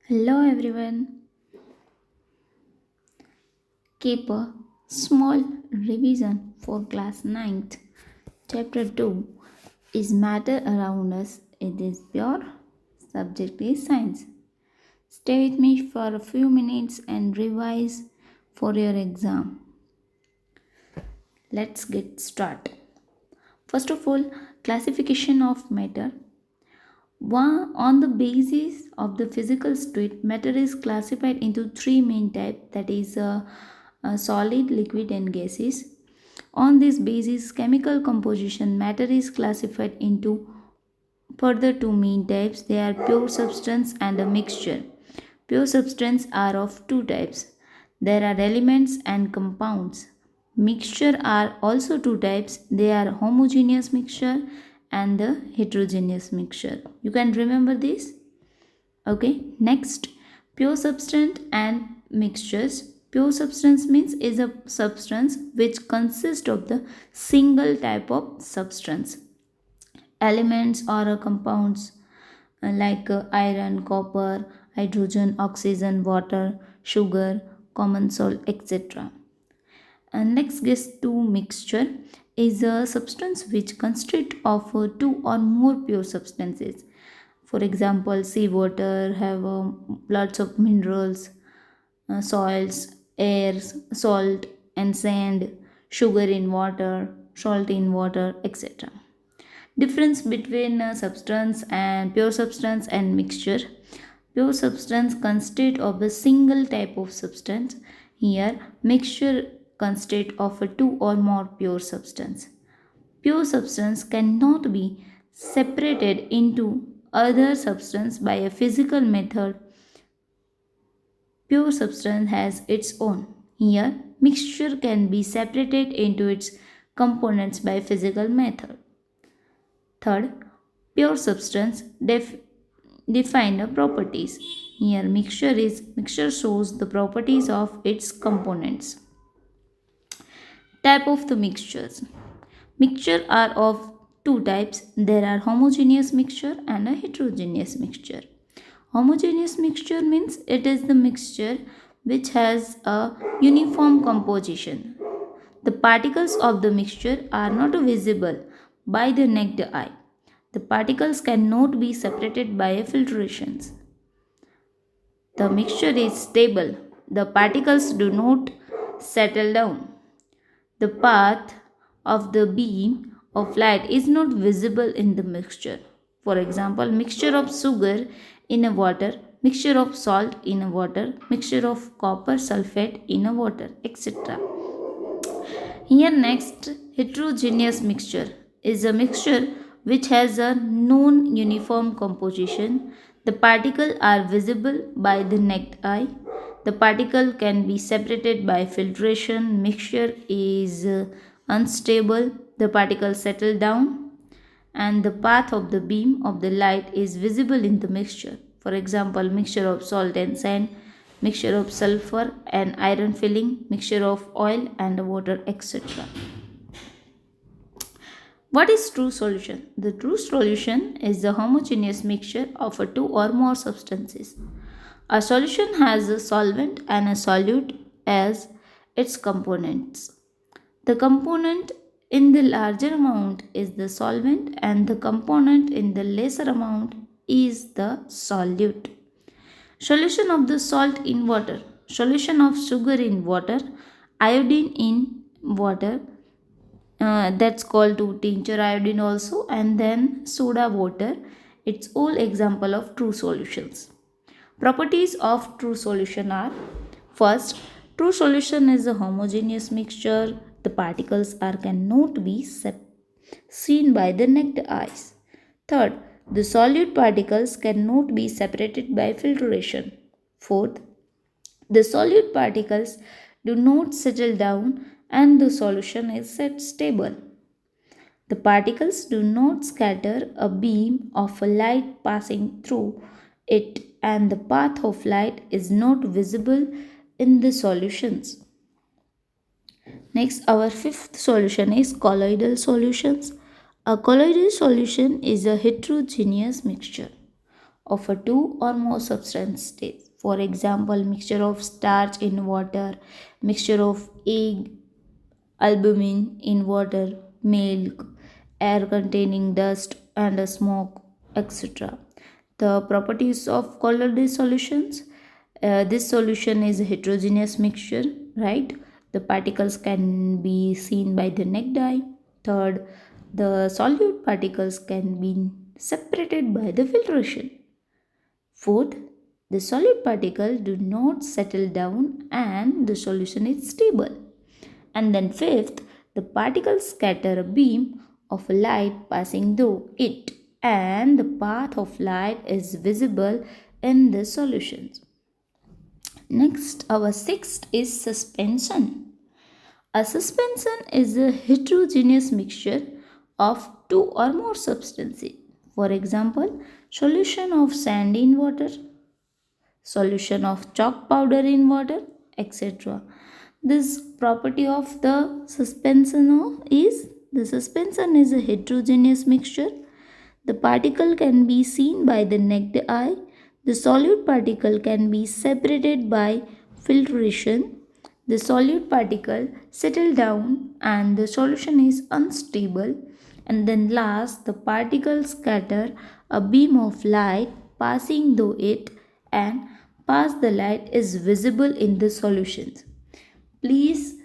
Hello everyone. Keep a small revision for class ninth. Chapter 2 is matter around us. It is pure. Subject is science. Stay with me for a few minutes and revise for your exam. Let's get started. First of all, classification of matter. On the basis of the physical state, matter is classified into three main types, that is, solid, liquid, and gases. On this basis, chemical composition matter is classified into further two main types. They are pure substance and a mixture. Pure substance are of two types. There are elements and compounds. Mixture are also two types. They are homogeneous mixture and the heterogeneous mixture. You can remember this? Okay. Next, pure substance and mixtures. Pure substance means is a substance which consists of the single type of substance. Elements or compounds like iron, copper, hydrogen, oxygen, water, sugar, common salt, etc. And next gets to mixture is a substance which consists of two or more pure substances. For example, seawater have lots of minerals, soils, air, salt and sand, sugar in water, salt in water, etc. Difference between substance and pure substance and mixture. Pure substance consists of a single type of substance. Here, mixture consists of a two or more pure substance. Pure substance cannot be separated into other substance by a physical method. Pure substance has its own. Here, mixture can be separated into its components by physical method. Third, pure substance define the properties. Here, mixture shows the properties of its components. Type of the mixtures. Mixture are of two types. There are homogeneous mixture and a heterogeneous mixture. Homogeneous mixture means it is the mixture which has a uniform composition. The particles of the mixture are not visible by the naked eye. The particles cannot be separated by filtrations. The mixture is stable. The particles do not settle down. The path of the beam of light is not visible in the mixture. For example, mixture of sugar in a water, mixture of salt in a water, mixture of copper sulfate in a water, etc. Here next, heterogeneous mixture is a mixture which has a known uniform composition. The particles are visible by the naked eye. The particle can be separated by filtration. Mixture is unstable. The particles settle down and the path of the beam of the light is visible in the mixture. For example, mixture of salt and sand, mixture of sulfur and iron filling, mixture of oil and water, etc. What is true solution? The true solution is the homogeneous mixture of a two or more substances. A solution has a solvent and a solute as its components. The component in the larger amount is the solvent and the component in the lesser amount is the solute. Solution of the salt in water, solution of sugar in water, iodine in water, that's called to tincture iodine also, and then soda water. It's all example of true solutions. Properties of true solution are: first, true solution is a homogeneous mixture. The particles are cannot be seen by the naked eyes. Third, the solute particles cannot be separated by filtration. Fourth, the solute particles do not settle down and the solution is set stable. The particles do not scatter. A beam of light passing through it and the path of light is not visible in the solutions. Next, our fifth solution is colloidal solutions. A colloidal solution is a heterogeneous mixture of a two or more substances. For example, mixture of starch in water, mixture of egg, albumin in water, milk, air containing dust and smoke, etc. The properties of color-based solutions. This solution is a heterogeneous mixture, right? The particles can be seen by the naked eye. Third, the solute particles can be separated by the filtration. Fourth, the solute particles do not settle down and the solution is stable. And then fifth, the particles scatter a beam of light passing through it and the path of light is visible in the solutions. Next, our sixth is suspension. A suspension is a heterogeneous mixture of two or more substances. For example, solution of sand in water, solution of chalk powder in water, etc. This property of the suspension is a heterogeneous mixture. The particle can be seen by the naked eye. The solute particle can be separated by filtration. The solute particle settle down and the solution is unstable. And then last, the particles scatter a beam of light passing through it and pass the light is visible in the solutions. Please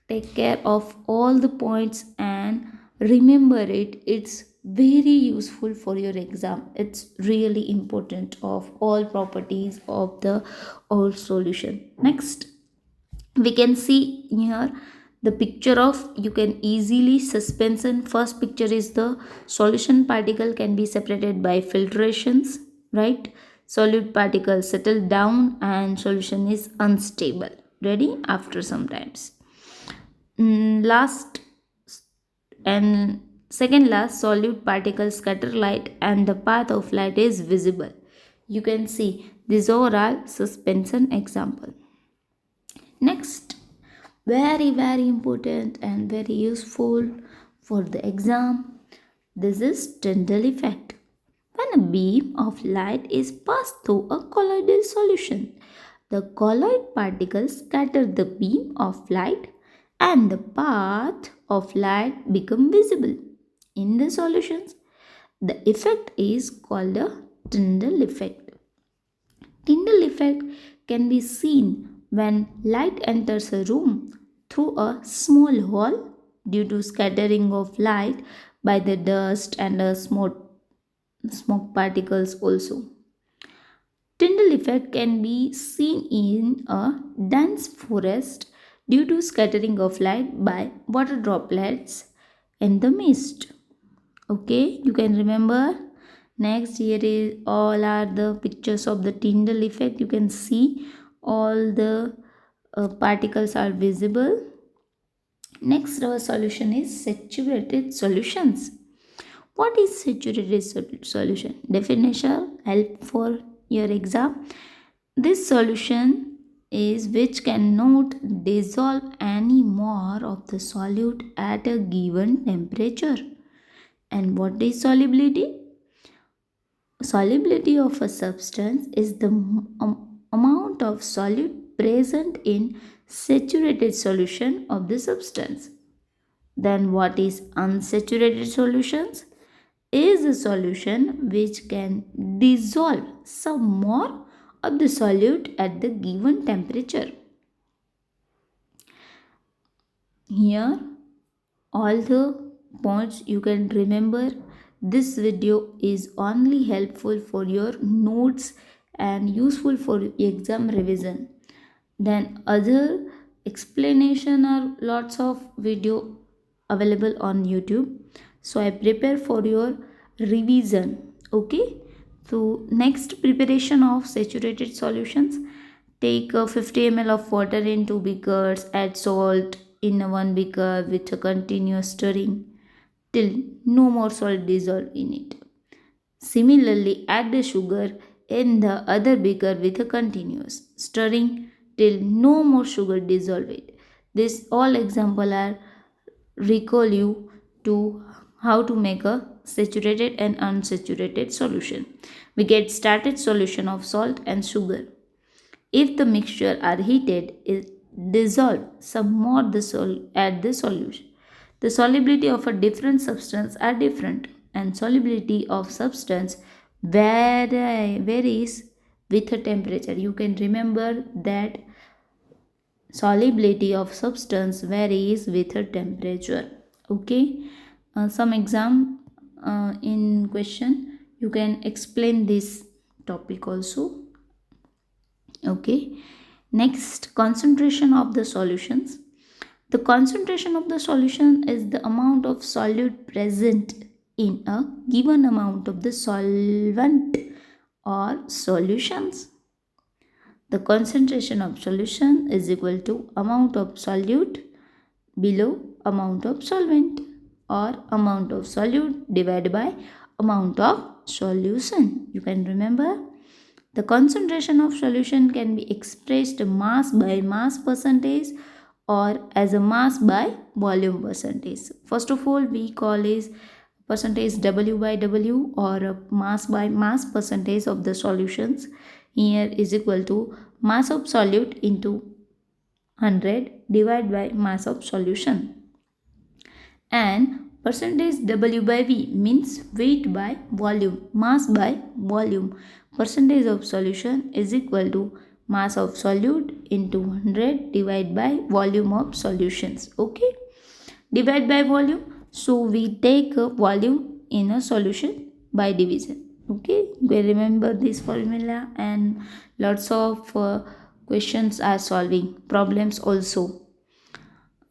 take care of all the points and remember it. It's very useful for your exam. It's really important of all properties of the whole solution. Next, we can see here the picture of you can easily suspension. First picture is the solution particle can be separated by filtrations, right? Solute particles settle down and solution is unstable, ready after some times. Last and second last, solute particles scatter light and the path of light is visible. You can see these are all suspension example. Next, very important and very useful for the exam, this is Tyndall effect. When a beam of light is passed through a colloidal solution, the colloid particles scatter the beam of light and the path of light become visible in the solutions. The effect is called the Tyndall effect. Tyndall effect can be seen when light enters a room through a small hole due to scattering of light by the dust and smoke particles also. Tyndall effect can be seen in a dense forest due to scattering of light by water droplets in the mist. Okay, you can remember. Next, here is all are the pictures of the Tyndall effect. You can see all the particles are visible. Next, our solution is saturated solutions. What is saturated solution? Definition help for your exam. This solution is which cannot dissolve any more of the solute at a given temperature. And what is solubility? Solubility of a substance is the amount of solute present in saturated solution of the substance. Then what is unsaturated solutions? Is a solution which can dissolve some more of the solute at the given temperature. Here all the points you can remember. This video is only helpful for your notes and useful for exam revision. Then other explanation are lots of video available on YouTube. So I prepare for your revision. Okay. So next, preparation of saturated solutions. Take 50 ml of water in 2 beakers. Add salt in one beaker with a continuous stirring till no more salt dissolve in it. Similarly, add the sugar in the other beaker with a continuous stirring till no more sugar dissolve it. This all example are recall you to how to make a saturated and unsaturated solution. we get started solution of salt and sugar. If the mixture are heated, it dissolve some more at the solution. The solubility of a different substance are different, and solubility of substance varies with a temperature. You can remember that solubility of substance varies with a temperature. Okay. Some exam in question you can explain this topic also. Okay. Next, concentration of the solutions. The concentration of the solution is the amount of solute present in a given amount of the solvent or solutions. The concentration of solution is equal to amount of solute below amount of solvent, or amount of solute divided by amount of solution. You can remember the concentration of solution can be expressed mass by mass percentage or as a mass by volume percentage. First of all, we call is percentage W by W, or a mass by mass percentage of the solutions. Here is equal to mass of solute into 100 divided by mass of solution. And percentage W by V means weight by volume, mass by volume. Percentage of solution is equal to mass of solute into 100 divided by volume of solutions. Okay, divide by volume, so we take a volume in a solution by division. Okay, we remember this formula, and lots of questions are solving problems also.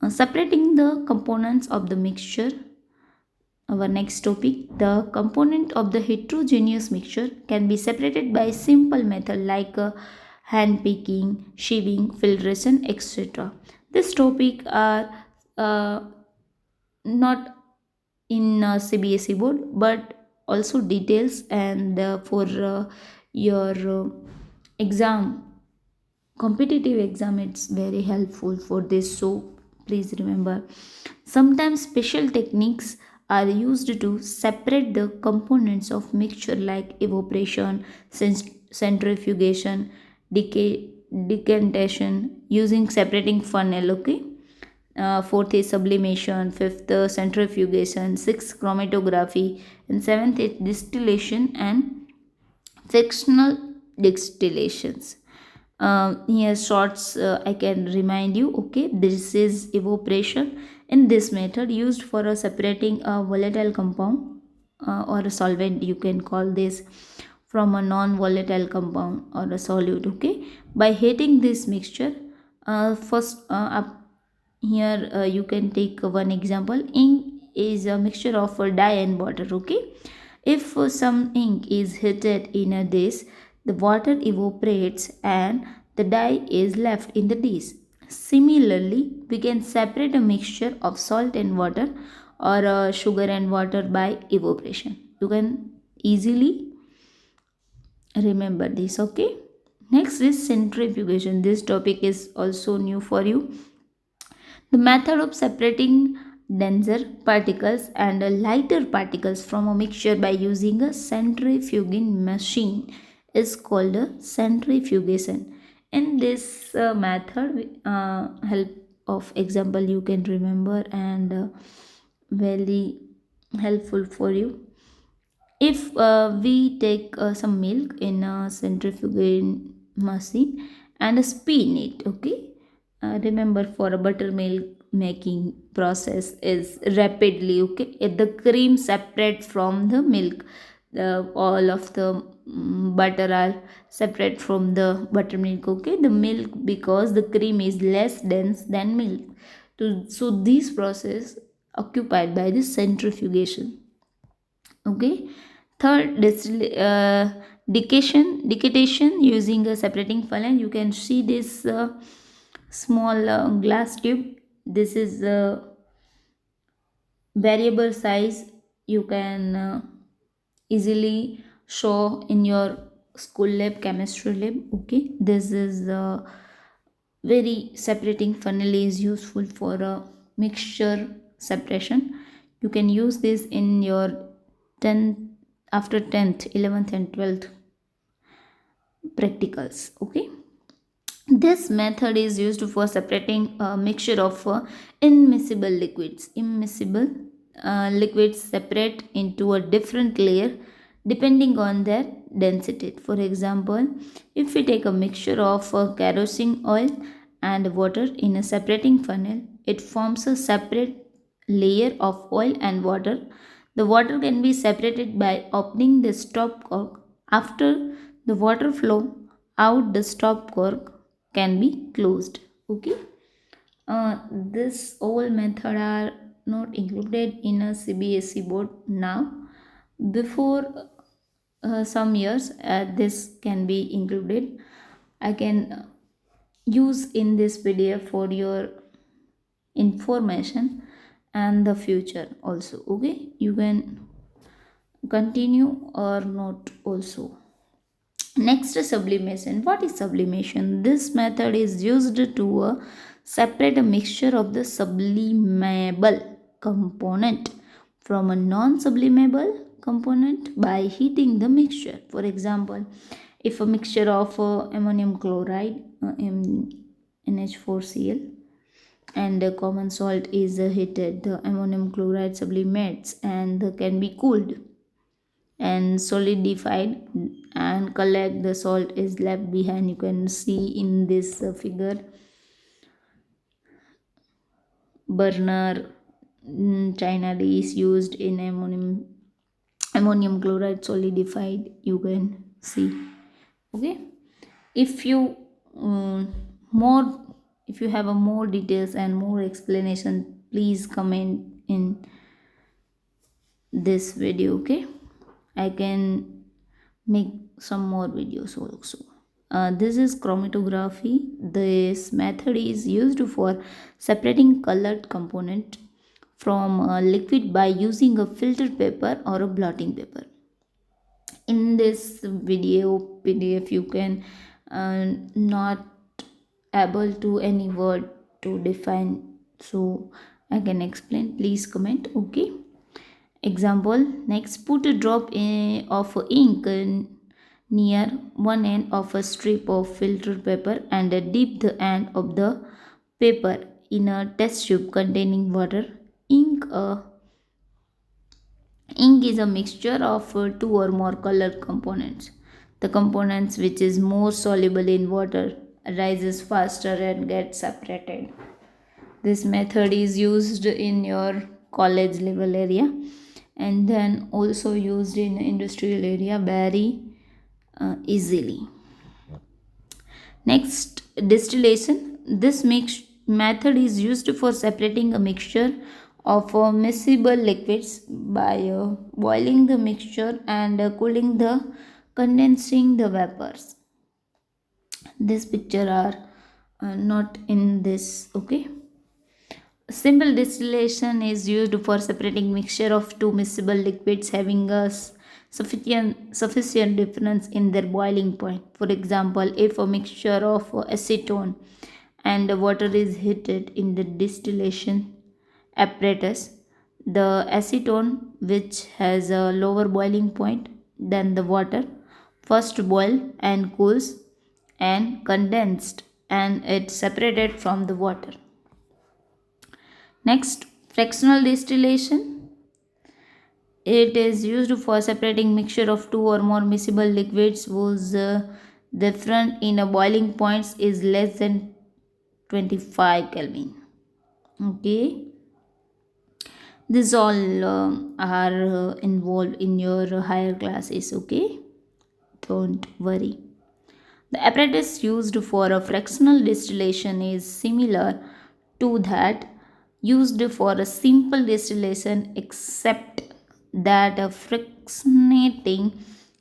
Separating the components of the mixture. Our next topic, the component of the heterogeneous mixture can be separated by simple method like hand picking, sieving, filtration, etc. This topic are uh, not in CBSE board, but also details, and for your exam, competitive exam, it's very helpful for this, so please remember. Sometimes special techniques are used to separate the components of mixture like evaporation, centrifugation, decantation using separating funnel. Okay. Fourth is sublimation, fifth centrifugation, sixth chromatography, and seventh is distillation and frictional distillations. Here shorts I can remind you. Okay, this is evaporation. In this method used for separating a volatile compound or a solvent, you can call this, from a non-volatile compound or a solute. Okay, by heating this mixture, first up here you can take one example. Ink is a mixture of dye and water. Okay, if some ink is heated in a dish, the water evaporates and the dye is left in the dish. Similarly, we can separate a mixture of salt and water, or sugar and water, by evaporation. You can easily remember this. Okay, next is centrifugation. This topic is also new for you. The method of separating denser particles and lighter particles from a mixture by using a centrifuging machine is called a centrifugation. In this method, help of example you can remember, and very helpful for you. If we take some milk in a centrifugation machine and spin it. Okay, remember, for a buttermilk making process is rapidly. Okay, the cream separate from the milk, all of the butter are separate from the buttermilk. Okay, the milk, because the cream is less dense than milk, so this process occupied by the centrifugation. Okay, third, decantation using a separating funnel. You can see this small glass tube. This is a variable size. You can easily show in your school lab, chemistry lab. Okay, this is very separating funnel is useful for a mixture separation. You can use this in your 10th after 10th, 11th, and 12th practicals. Okay, this method is used for separating a mixture of immiscible liquids. Immiscible liquids separate into a different layer depending on their density. For example, if we take a mixture of kerosene oil and water in a separating funnel, it forms a separate layer of oil and water. The water can be separated by opening the stop cork. After the water flow out, the stop cork can be closed. Okay, this all method are not included in a CBSE board now. Before some years, this can be included. I can use in this video for your information and the future also. Okay, you can continue or not also. Next, sublimation. What is sublimation? This method is used to separate a mixture of the sublimable component from a non-sublimable component by heating the mixture. For example, if a mixture of ammonium chloride, NH4Cl, and common salt is heated, the ammonium chloride sublimates and can be cooled and solidified, and collect the salt is left behind. You can see in this figure burner. China is used in ammonium chloride solidified, you can see. Okay, if you um, more if you have a more details and more explanation, please comment in this video. Okay, I can make some more videos also. This is chromatography. This method is used for separating colored component from a liquid by using a filtered paper or a blotting paper. In this video PDF, you can not able to any word to define, so I can explain. Please comment. Okay. Example, next, put a drop of ink near one end of a strip of filtered paper and dip the end of the paper in a test tube containing water. Ink is a mixture of two or more color components. The components which is more soluble in water rises faster and gets separated. This method is used in your college level area and then also used in industrial area very easily. Next, distillation. This method is used for separating a mixture of miscible liquids by boiling the mixture and cooling the condensing the vapors. This picture are not in this. Okay, simple distillation is used for separating mixture of two miscible liquids having a sufficient difference in their boiling point. For example, if a mixture of acetone and water is heated in the distillation apparatus, the acetone, which has a lower boiling point than the water, first boil and cools and condensed, and it's separated from the water. Next, fractional distillation. It is used for separating mixture of two or more miscible liquids whose difference in a boiling points is less than 25 Kelvin. Okay, these all are involved in your higher classes. Okay, don't worry. The apparatus used for a fractional distillation is similar to that used for a simple distillation, except that a fractionating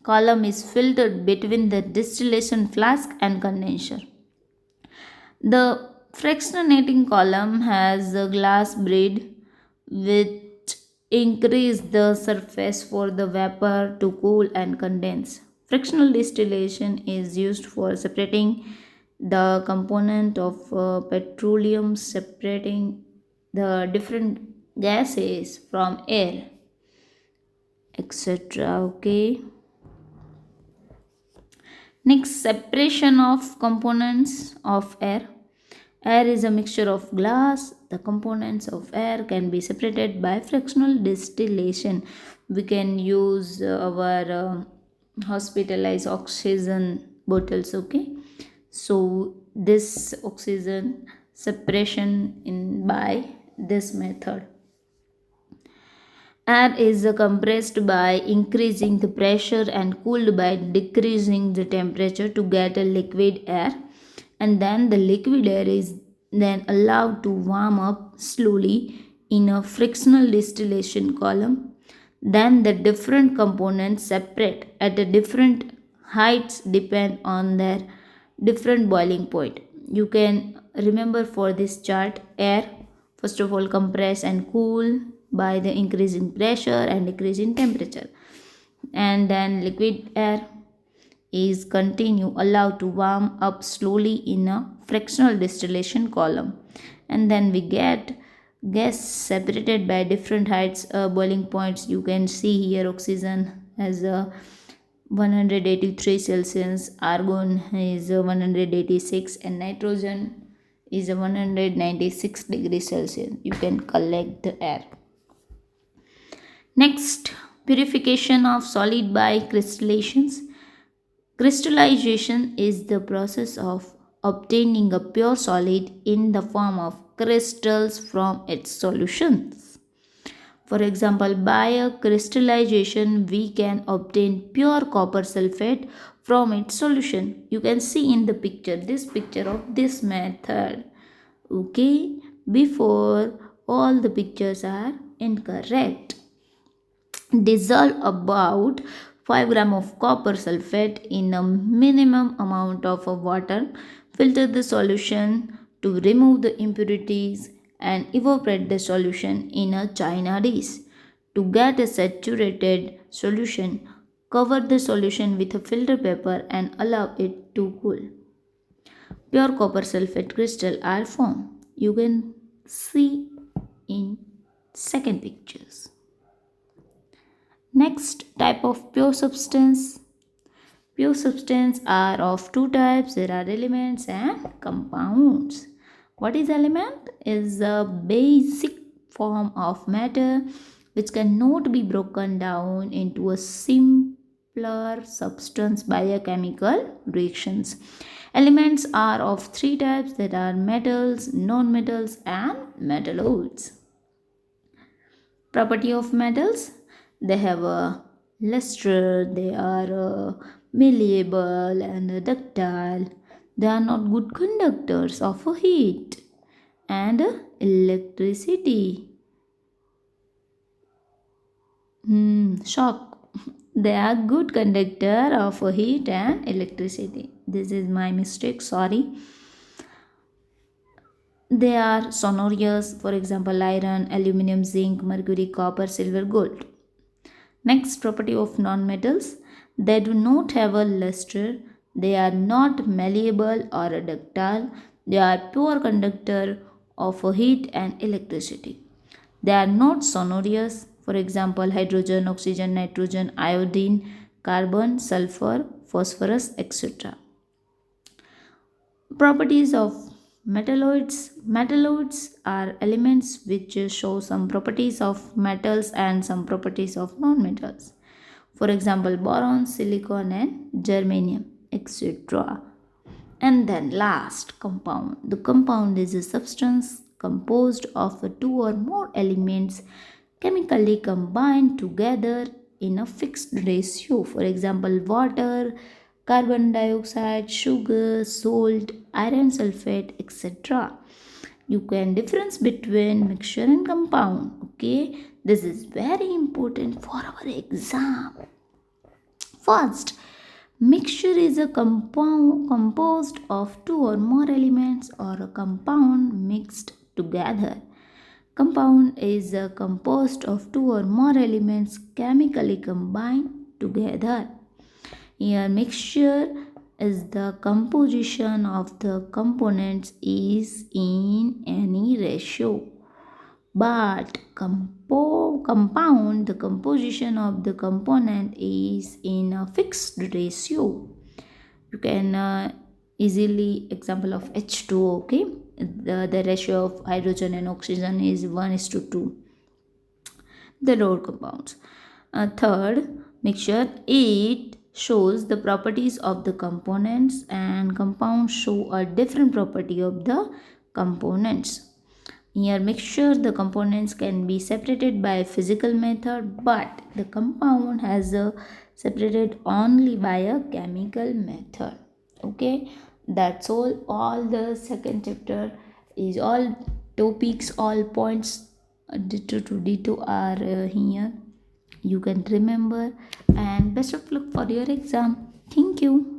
column is filtered between the distillation flask and condenser. The fractionating column has a glass bead which increase the surface for the vapor to cool and condense. Fractional distillation is used for separating the component of petroleum, separating the different gases from air, etc. Okay. Next, separation of components of air. Air is a mixture of glass. The components of air can be separated by fractional distillation. We can use our hospitalized oxygen bottles. Okay, so this oxygen separation in by this method. Air is compressed by increasing the pressure and cooled by decreasing the temperature to get a liquid air, and then the liquid air is then allowed to warm up slowly in a frictional distillation column. Then the different components separate at a different heights depend on their different boiling point. You can remember for this chart, air first of all compress and cool by the increasing pressure and decrease in temperature, and then liquid air is continue allowed to warm up slowly in a fractional distillation column, and then we get gas separated by different heights boiling points. You can see here oxygen has a 183 celsius, argon is 186, and nitrogen is a 196 degrees celsius. You can collect the air. Next, purification of solid by crystallizations. Crystallization is the process of obtaining a pure solid in the form of crystals from its solutions. For example, by a crystallization, we can obtain pure copper sulfate from its solution. You can see in the picture, this picture of this method. Okay, before all the pictures are incorrect. Dissolve about 5 gram of copper sulfate in a minimum amount of water. Filter the solution to remove the impurities and evaporate the solution in a china dish. To get a saturated solution, cover the solution with a filter paper and allow it to cool. Pure copper sulfate crystal are formed. You can see in second pictures. Next type of pure substance. Pure substance are of two types. There are elements and compounds. What is element? Is a basic form of matter which cannot be broken down into a simpler substance by a chemical reactions. Elements are of three types, that are metals, non-metals and metalloids. Property of metals: they have a luster, they are malleable and ductile, they are not good conductors of heat and electricity. Shock. They are good conductor of heat and electricity. This is my mistake, sorry. They are sonorous, for example, iron, aluminum, zinc, mercury, copper, silver, gold. Next, property of non-metals: they do not have a luster, they are not malleable or ductile, they are pure conductor of heat and electricity. They are not sonorous, for example, hydrogen, oxygen, nitrogen, iodine, carbon, sulfur, phosphorus, etc. Properties of metalloids: metalloids are elements which show some properties of metals and some properties of non-metals. For example, boron, silicon and germanium, etc. And then last, compound. The compound is a substance composed of two or more elements chemically combined together in a fixed ratio. For example, water, carbon dioxide, sugar, salt, iron sulfate, etc. You can difference between mixture and compound. Okay, this is very important for our exam. First, mixture is a compound composed of two or more elements or a compound mixed together. Compound is composed of two or more elements chemically combined together. Here, mixture is the composition of the components is in any ratio. But compound, the composition of the component is in a fixed ratio. You can easily example of H2O. Okay, the ratio of hydrogen and oxygen is 1 is to 2. The road compounds. Third, mixture, it shows the properties of the components, and compounds show a different property of the components. In a mixture, the components can be separated by a physical method, but the compound has separated only by a chemical method. Okay, that's all the second chapter is, all topics, all points ditto are here. You can remember, and best of luck for your exam. Thank you.